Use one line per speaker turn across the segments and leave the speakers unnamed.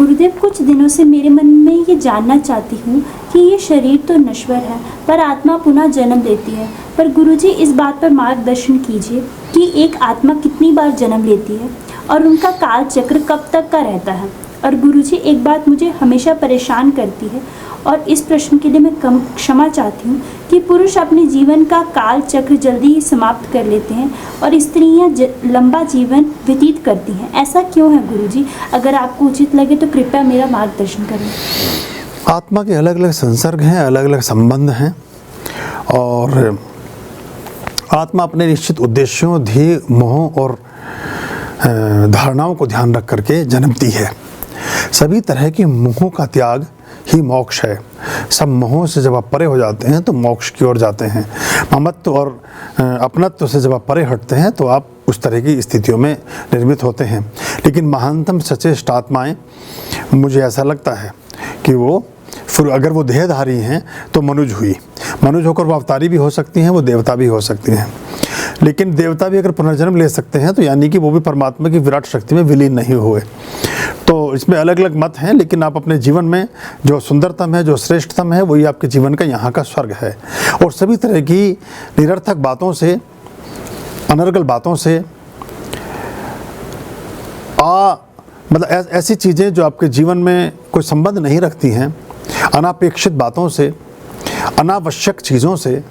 गुरुदेव, कुछ दिनों से मेरे मन में ये जानना चाहती हूँ कि ये शरीर तो नश्वर है पर आत्मा पुनः जन्म लेती है। पर गुरुजी, इस बात पर मार्गदर्शन कीजिए कि एक आत्मा कितनी बार जन्म लेती है और उनका काल चक्र कब तक का रहता है। और गुरुजी, एक बात मुझे हमेशा परेशान करती है और इस प्रश्न के लिए मैं क्षमा चाहती हूँ कि पुरुष अपने जीवन का काल चक्र जल्दी ही समाप्त कर लेते हैं और स्त्रियाँ लंबा जीवन व्यतीत करती हैं। ऐसा क्यों है गुरुजी? अगर आपको उचित लगे तो कृपया मेरा मार्गदर्शन करें।
आत्मा के अलग अलग संसर्ग हैं, अलग अलग संबंध हैं और आत्मा अपने निश्चित उद्देश्यों, ध्येय, मोह और धारणाओं को ध्यान रख करके जन्मती है। सभी तरह की मोहों का त्याग ही मोक्ष है। सब मोहों से जब आप परे हो जाते हैं तो मोक्ष की ओर जाते हैं। ममत्व और अपनत्व से जब आप परे हटते हैं तो आप उस तरह की स्थितियों में निर्मित होते हैं। लेकिन महानतम सचेष्ट आत्माएं, मुझे ऐसा लगता है कि वो फिर अगर वो देहधारी हैं तो मनुज हुई। मनुज होकर वो अवतारी भी हो सकती हैं, वो देवता भी हो सकती हैं। लेकिन देवता भी अगर पुनर्जन्म ले सकते हैं तो यानी कि वो भी परमात्मा की विराट शक्ति में विलीन नहीं हुए। तो इसमें अलग अलग मत हैं, लेकिन आप अपने जीवन में जो सुंदरतम है, जो श्रेष्ठतम है, वही आपके जीवन का यहाँ का स्वर्ग है। और सभी तरह की निरर्थक बातों से, अनर्गल बातों से, मतलब ऐसी चीज़ें जो आपके जीवन में कोई संबंध नहीं रखती हैं, अनापेक्षित बातों से, अनावश्यक चीज़ों से,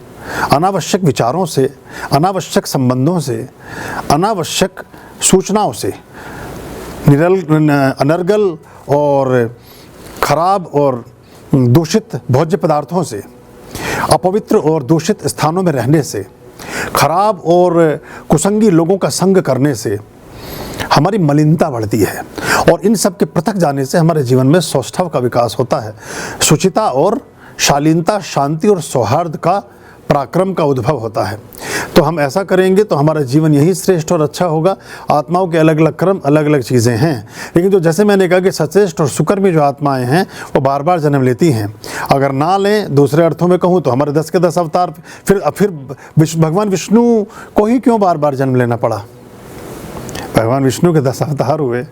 अनावश्यक विचारों से, अनावश्यक संबंधों से, अनावश्यक सूचनाओं से, अनर्गल और खराब और दूषित भोज्य पदार्थों से, अपवित्र और दूषित स्थानों में रहने से, खराब और कुसंगी लोगों का संग करने से हमारी मलिनता बढ़ती है। और इन सब के पृथक जाने से हमारे जीवन में सौष्ठव का विकास होता है। शुचिता और शालीनता, शांति और सौहार्द का, पराक्रम का उद्भव होता है। तो हम ऐसा करेंगे तो हमारा जीवन यही श्रेष्ठ और अच्छा होगा। आत्माओं के अलग अलग क्रम, अलग अलग चीज़ें हैं, लेकिन जो जैसे मैंने कहा कि सचेष्ट और सुकर्मी जो आत्माएं हैं वो बार बार जन्म लेती हैं। अगर ना लें, दूसरे अर्थों में कहूँ तो हमारे 10 के 10 अवतार, फिर भगवान विष्णु को ही क्यों बार बार जन्म लेना पड़ा? भगवान विष्णु के 10 अवतार हुए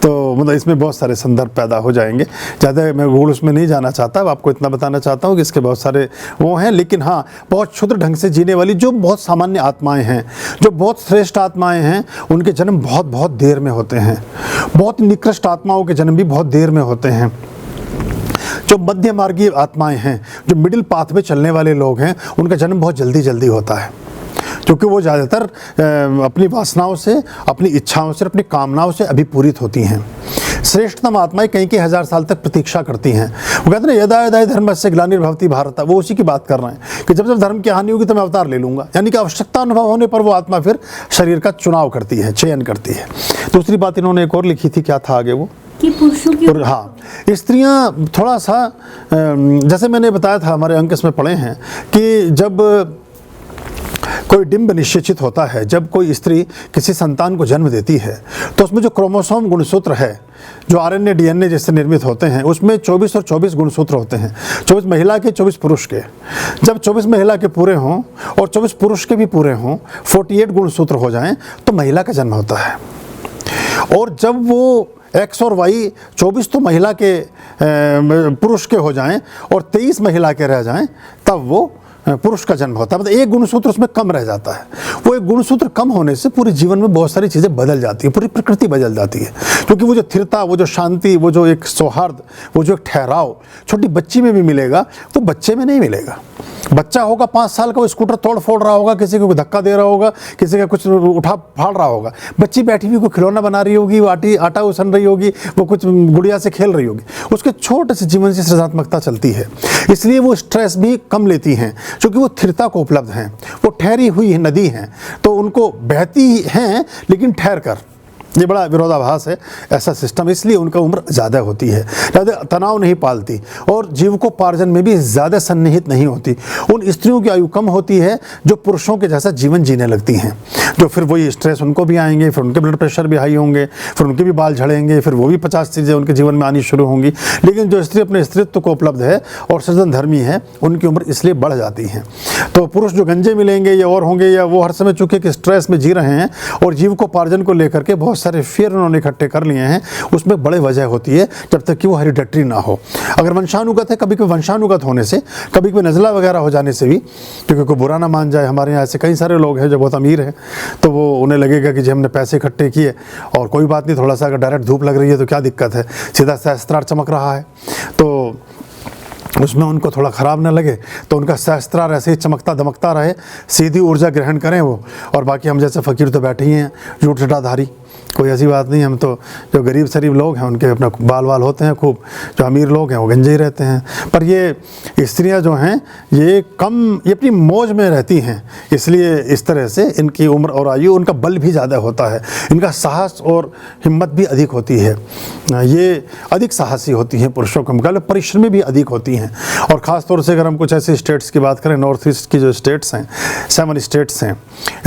तो मतलब इसमें बहुत सारे संदर्भ पैदा हो जाएंगे। ज़्यादा मैं गूढ़ उसमें नहीं जाना चाहता, आपको इतना बताना चाहता हूँ कि इसके बहुत सारे वो हैं। लेकिन हाँ, बहुत क्षुद्र ढंग से जीने वाली जो बहुत सामान्य आत्माएं हैं, जो बहुत श्रेष्ठ आत्माएं हैं, उनके जन्म बहुत बहुत देर में होते हैं। बहुत निकृष्ट आत्माओं के जन्म भी बहुत देर में होते हैं। जो मध्य मार्गीय आत्माएं हैं, जो मिडिल पाथ में चलने वाले लोग हैं, उनका जन्म बहुत जल्दी जल्दी होता है, क्योंकि वो ज़्यादातर अपनी वासनाओं से, अपनी इच्छाओं से, अपनी कामनाओं से अभिपूरित होती हैं। श्रेष्ठतम आत्माएं कई हजार साल तक प्रतीक्षा करती हैं। वो कहते हैं यदा यदा धर्मस्य ग्लानिर्भवति भारत, वो उसी की बात कर रहे हैं कि जब जब धर्म की हानि होगी तो मैं अवतार ले लूँगा। यानी कि आवश्यकता अनुभव होने पर वो आत्मा फिर शरीर का चुनाव करती है, चयन करती है। दूसरी बात इन्होंने एक और लिखी थी, क्या था आगे वो
कि पुरुषों की,
हाँ, स्त्रियाँ थोड़ा सा जैसे मैंने बताया था, हमारे अंक इसमें पढ़े हैं कि जब कोई डिंब निश्चित होता है, जब कोई स्त्री किसी संतान को जन्म देती है तो उसमें जो क्रोमोसोम गुणसूत्र है, जो आरएनए डीएनए जैसे निर्मित होते हैं, उसमें 24 और 24 गुणसूत्र होते हैं। 24 महिला के, 24 पुरुष के। जब 24 महिला के पूरे हों और 24 पुरुष के भी पूरे हों, 48 गुणसूत्र हो जाएं तो महिला का जन्म होता है। और जब वो X और Y 24 तो महिला के पुरुष के हो जाएं और 23 महिला के रह जाएं, तब वो पुरुष का जन्म होता है। मतलब एक गुणसूत्र उसमें कम रह जाता है। वो एक गुणसूत्र कम होने से पूरे जीवन में बहुत सारी चीज़ें बदल जाती है, पूरी प्रकृति बदल जाती है। क्योंकि वो जो स्थिरता, वो जो शांति, वो जो एक सौहार्द, वो जो एक ठहराव छोटी बच्ची में भी मिलेगा, वो बच्चे में नहीं मिलेगा। बच्चा होगा 5 साल का, वो स्कूटर तोड़ फोड़ रहा होगा, किसी को धक्का दे रहा होगा, किसी का कुछ उठा फाड़ रहा होगा। बच्ची बैठी हुई कोई खिलौना बना रही होगी, वो आटा उसन रही होगी, वो कुछ गुड़िया से खेल रही होगी। उसके छोटे से जीवन से सृजनात्मकता चलती है, इसलिए वो स्ट्रेस भी कम लेती हैं, क्योंकि वो स्थिरता को उपलब्ध हैं। वो ठहरी हुई नदी हैं, तो उनको बहती हैं लेकिन ठहर कर। ये बड़ा विरोधाभास है ऐसा सिस्टम, इसलिए उनका उम्र ज़्यादा होती है, ज़्यादा तनाव नहीं पालती और जीविकोपार्जन में भी ज़्यादा सन्निहित नहीं होती। उन स्त्रियों की आयु कम होती है जो पुरुषों के जैसा जीवन जीने लगती हैं, जो फिर वही स्ट्रेस उनको भी आएंगे, फिर उनके ब्लड प्रेशर भी हाई होंगे, फिर उनके भी बाल झड़ेंगे, फिर वो भी 50 चीज़ें उनके जीवन में आनी शुरू होंगी। लेकिन जो स्त्री अपने स्त्रीत्व को उपलब्ध है और सृजन धर्मी है, उनकी उम्र इसलिए बढ़ जाती है। तो पुरुष जो गंजे मिलेंगे या और होंगे, या वो हर समय चूँकि स्ट्रेस में जी रहे हैं और जीविकोपार्जन को लेकर के बहुत बहुत सारे फेयर उन्होंने इकट्ठे कर लिए हैं, उसमें बड़े वजह होती है जब तक कि वो हेरिडेटरी ना हो। अगर वंशानुगत है, कभी कभी वंशानुगत होने से, कभी कभी नज़ला वगैरह हो जाने से भी, क्योंकि कोई बुरा ना मान जाए, हमारे यहाँ ऐसे कई सारे लोग हैं जो बहुत अमीर हैं, तो वो उन्हें लगेगा कि जी हमने पैसे इकट्ठे किए और कोई बात नहीं, थोड़ा सा अगर डायरेक्ट धूप लग रही है तो क्या दिक्कत है, सीधा सहस्त्रार चमक रहा है, तो उसमें उनको थोड़ा ख़राब ना लगे, तो उनका सहस्त्रार ऐसे ही चमकता दमकता रहे, सीधी ऊर्जा ग्रहण करें वो। और बाकी हम जैसे फ़कीर तो बैठे ही हैं जूठ जटाधारी, कोई ऐसी बात नहीं। हम तो जो गरीब शरीब लोग हैं उनके अपना बाल वाल होते हैं खूब, जो अमीर लोग हैं वो गंजे ही रहते हैं। पर ये स्त्रियां जो हैं ये अपनी मौज में रहती हैं, इसलिए इस तरह से इनकी उम्र और आयु, उनका बल भी ज़्यादा होता है, इनका साहस और हिम्मत भी अधिक होती है, ये अधिक साहसी होती हैं पुरुषों के मुकाबले, परिश्रमी भी अधिक होती हैं। और ख़ास तौर से अगर हम कुछ ऐसे स्टेट्स की बात करें, नॉर्थ ईस्ट की जो स्टेट्स हैं, 7 स्टेट्स हैं,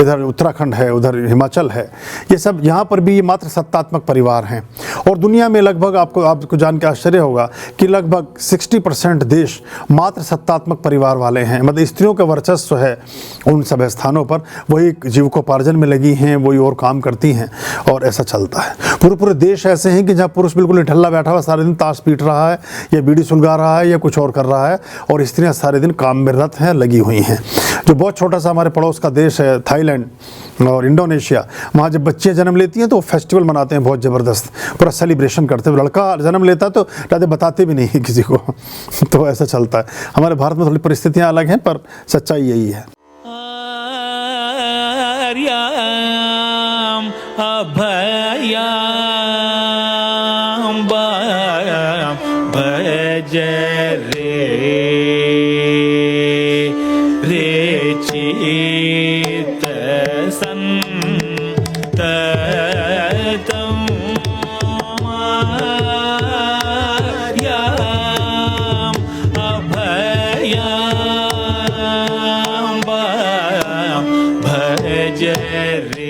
इधर उत्तराखंड है, उधर हिमाचल है, ये सब, यहाँ पर भी मात्र सत्तात्मक परिवार हैं। और दुनिया में लगभग आपको जान के आश्चर्य होगा कि लगभग 60% देश मात्र सत्तात्मक परिवार वाले हैं, मतलब स्त्रियों का वर्चस्व है उन सब स्थानों पर, वही जीविकोपार्जन में लगी हैं, वही और काम करती हैं, और ऐसा चलता है। पूरे देश ऐसे हैं कि जहाँ पुरुष बिल्कुल निठल्ला बैठा हुआ सारे दिन ताश पीट रहा है, या बीड़ी सुलगा रहा है, या कुछ और कर रहा है, और स्त्रियाँ सारे दिन काम में रत हैं, लगी हुई हैं। जो बहुत छोटा सा हमारे पड़ोस का देश है थाईलैंड और इंडोनेशिया, वहाँ जब बच्चियाँ जन्म लेती हैं तो वो फेस्टिवल मनाते हैं बहुत ज़बरदस्त, पूरा सेलिब्रेशन करते हैं। लड़का जन्म लेता है तो ज़्यादा बताते भी नहीं किसी को तो ऐसा चलता है। हमारे भारत में थोड़ी परिस्थितियाँ अलग हैं, पर सच्चाई यही है।
भज रे